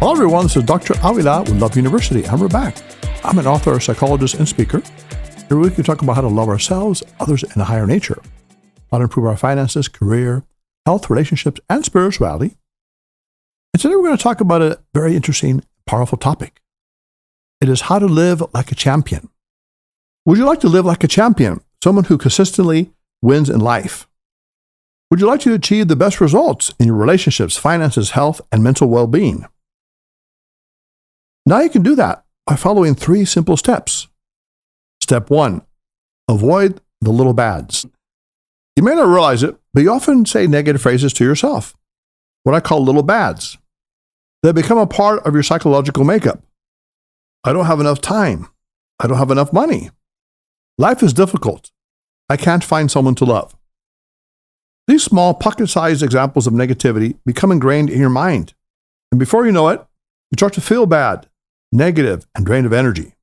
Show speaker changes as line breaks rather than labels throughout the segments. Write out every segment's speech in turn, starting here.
Hello everyone, this is Dr. Avila with Love University, and we're back. I'm an author, psychologist, and speaker. Every week we talk about how to love ourselves, others, and a higher nature, how to improve our finances, career, health, relationships, and spirituality. And today we're going to talk about a very interesting, powerful topic. It is how to live like a champion. Would you like to live like a champion, someone who consistently wins in life? Would you like to achieve the best results in your relationships, finances, health, and mental well-being? Now you can do that by following 3 simple steps. Step 1, avoid the little bads. You may not realize it, but you often say negative phrases to yourself, what I call little bads. They become a part of your psychological makeup. I don't have enough time. I don't have enough money. Life is difficult. I can't find someone to love. These small, pocket-sized examples of negativity become ingrained in your mind. And before you know it, you start to feel bad, negative, and drained of energy.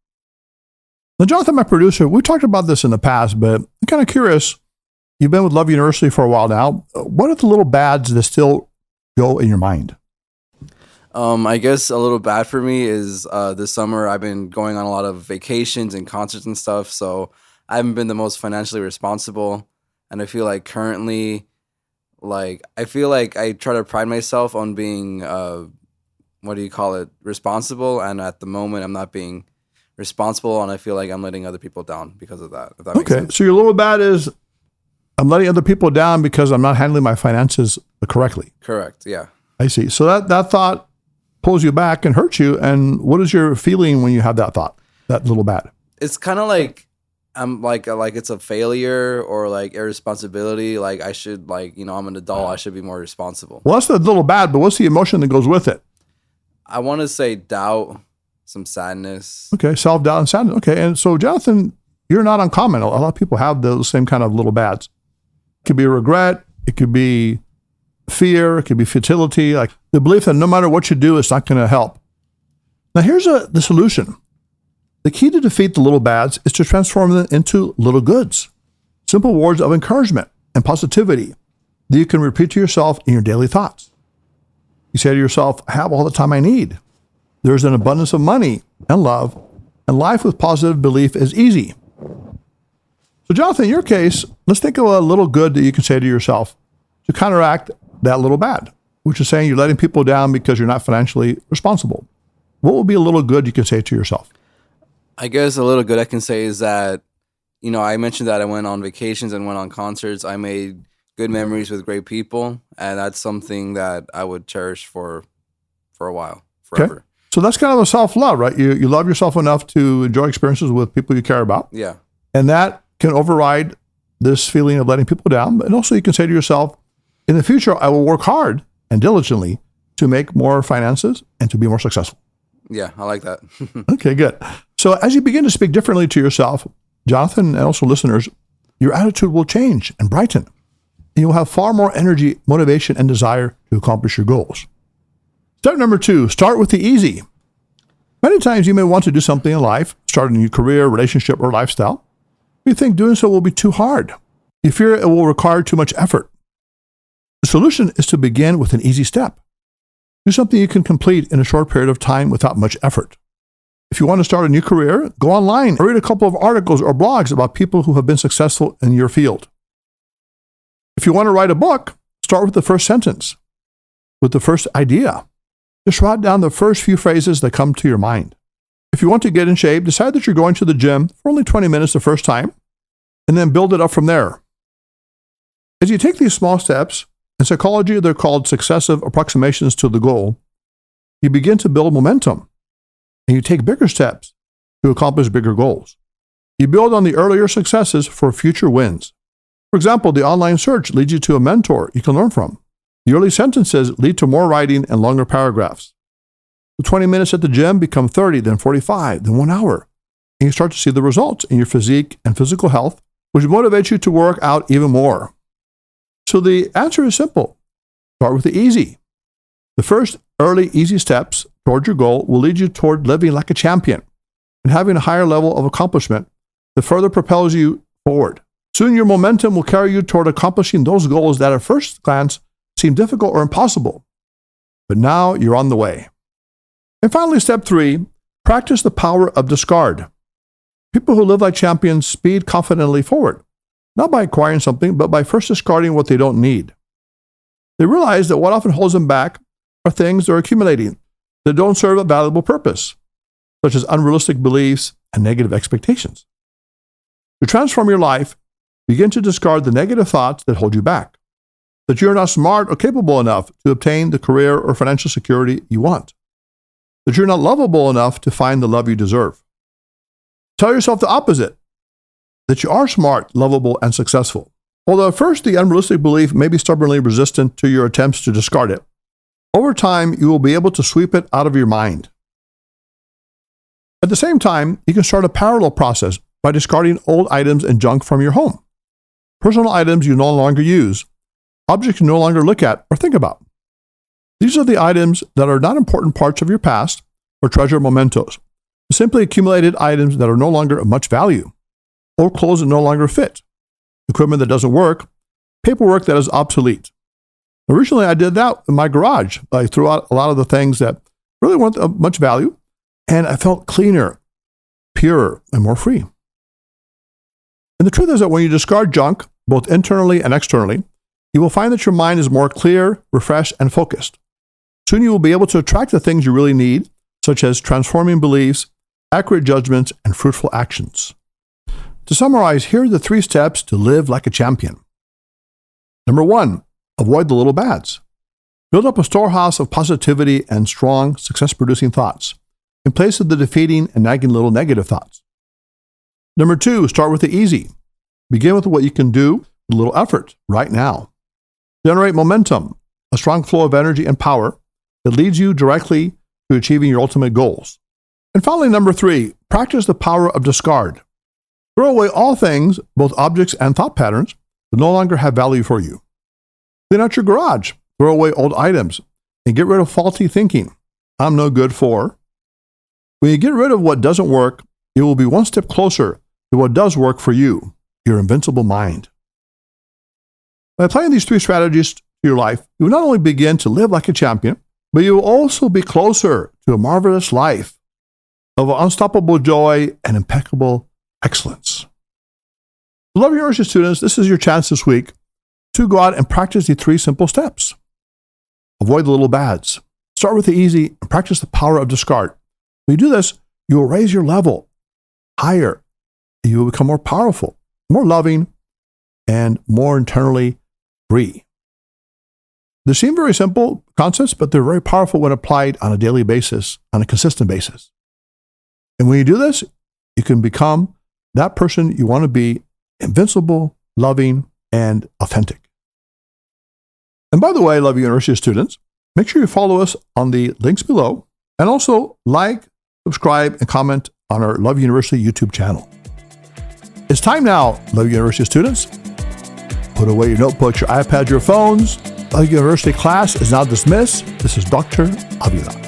Now, Jonathan, my producer, we talked about this in the past, but I'm kind of curious. You've been with Love University for a while now. What are the little bads that still go in your mind?
I guess a little bad for me is this summer I've been going on a lot of vacations and concerts and stuff, so I haven't been the most financially responsible. And I feel like currently, I feel like I try to pride myself on being responsible, and at the moment I'm not being responsible, and I feel like I'm letting other people down because of that, if that makes sense.
So your little bad is, I'm letting other people down because I'm not handling my finances correctly.
Correct, yeah.
I see. So that thought pulls you back and hurts you, and what is your feeling when you have that thought, that little bad?
It's kind of like I'm like it's a failure or like irresponsibility. Like I should, I'm an adult, I should be more responsible.
Well, that's the little bad, but what's the emotion that goes with it?
I want to say doubt, some sadness.
Okay, self-doubt and sadness. Okay, and so Jonathan, you're not uncommon. A lot of people have those same kind of little bads. It could be regret. It could be fear. It could be futility. Like the belief that no matter what you do, it's not going to help. Now here's the solution. The key to defeat the little bads is to transform them into little goods. Simple words of encouragement and positivity that you can repeat to yourself in your daily thoughts. You say to yourself, I have all the time I need. There's an abundance of money and love, and life with positive belief is easy. So Jonathan, in your case, let's think of a little good that you can say to yourself to counteract that little bad, which is saying you're letting people down because you're not financially responsible. What would be a little good you can say to yourself?
I guess a little good I can say is that, I mentioned that I went on vacations and went on concerts. I made good memories with great people, and that's something that I would cherish for a while, forever.
Okay. So that's kind of a self-love, right? You love yourself enough to enjoy experiences with people you care about.
Yeah.
And that can override this feeling of letting people down. And also you can say to yourself, in the future, I will work hard and diligently to make more finances and to be more successful.
Yeah, I like that.
Okay, good. So as you begin to speak differently to yourself, Jonathan, and also listeners, your attitude will change and brighten. And you'll have far more energy, motivation, and desire to accomplish your goals. Step number 2, start with the easy. Many times you may want to do something in life, start a new career, relationship, or lifestyle. You think doing so will be too hard. You fear it will require too much effort. The solution is to begin with an easy step. Do something you can complete in a short period of time without much effort. If you want to start a new career, go online or read a couple of articles or blogs about people who have been successful in your field. If you want to write a book, start with the first sentence, with the first idea. Just write down the first few phrases that come to your mind. If you want to get in shape, decide that you're going to the gym for only 20 minutes the first time, and then build it up from there. As you take these small steps, in psychology they're called successive approximations to the goal, you begin to build momentum, and you take bigger steps to accomplish bigger goals. You build on the earlier successes for future wins. For example, the online search leads you to a mentor you can learn from. The early sentences lead to more writing and longer paragraphs. The 20 minutes at the gym become 30, then 45, then 1 hour. And you start to see the results in your physique and physical health, which motivates you to work out even more. So the answer is simple. Start with the easy. The first early, easy steps toward your goal will lead you toward living like a champion and having a higher level of accomplishment that further propels you forward. Soon your momentum will carry you toward accomplishing those goals that at first glance seem difficult or impossible. But now you're on the way. And finally, step 3, practice the power of discard. People who live like champions speed confidently forward, not by acquiring something, but by first discarding what they don't need. They realize that what often holds them back are things they're accumulating that don't serve a valuable purpose, such as unrealistic beliefs and negative expectations. To transform your life, begin to discard the negative thoughts that hold you back, that you're not smart or capable enough to obtain the career or financial security you want, that you're not lovable enough to find the love you deserve. Tell yourself the opposite, that you are smart, lovable, and successful. Although at first the unrealistic belief may be stubbornly resistant to your attempts to discard it, over time you will be able to sweep it out of your mind. At the same time, you can start a parallel process by discarding old items and junk from your home. Personal items you no longer use, objects you no longer look at or think about. These are the items that are not important parts of your past or treasure mementos, simply accumulated items that are no longer of much value, old clothes that no longer fit, equipment that doesn't work, paperwork that is obsolete. Originally, I did that in my garage. I threw out a lot of the things that really weren't of much value, and I felt cleaner, purer, and more free. And the truth is that when you discard junk, both internally and externally, you will find that your mind is more clear, refreshed, and focused. Soon you will be able to attract the things you really need, such as transforming beliefs, accurate judgments, and fruitful actions. To summarize, here are the 3 steps to live like a champion. Number 1, avoid the little bads. Build up a storehouse of positivity and strong, success-producing thoughts, in place of the defeating and nagging little negative thoughts. Number 2, start with the easy. Begin with what you can do with a little effort right now. Generate momentum, a strong flow of energy and power that leads you directly to achieving your ultimate goals. And finally, number 3, practice the power of discard. Throw away all things, both objects and thought patterns, that no longer have value for you. Clean out your garage, throw away old items, and get rid of faulty thinking. I'm no good for. When you get rid of what doesn't work, you will be one step closer to what does work for you, your invincible mind. By applying these 3 strategies to your life, you will not only begin to live like a champion, but you will also be closer to a marvelous life of unstoppable joy and impeccable excellence. Love University students, this is your chance this week to go out and practice the 3 simple steps. Avoid the little bads. Start with the easy and practice the power of discard. When you do this, you will raise your level higher. You will become more powerful, more loving, and more internally free. They seem very simple concepts, but they're very powerful when applied on a daily basis, on a consistent basis. And when you do this, you can become that person you want to be, invincible, loving, and authentic. And by the way, Love University students, make sure you follow us on the links below, and also like, subscribe, and comment on our Love University YouTube channel. It's time now, Love University students. Put away your notebooks, your iPads, your phones. Love University class is now dismissed. This is Dr. Avila.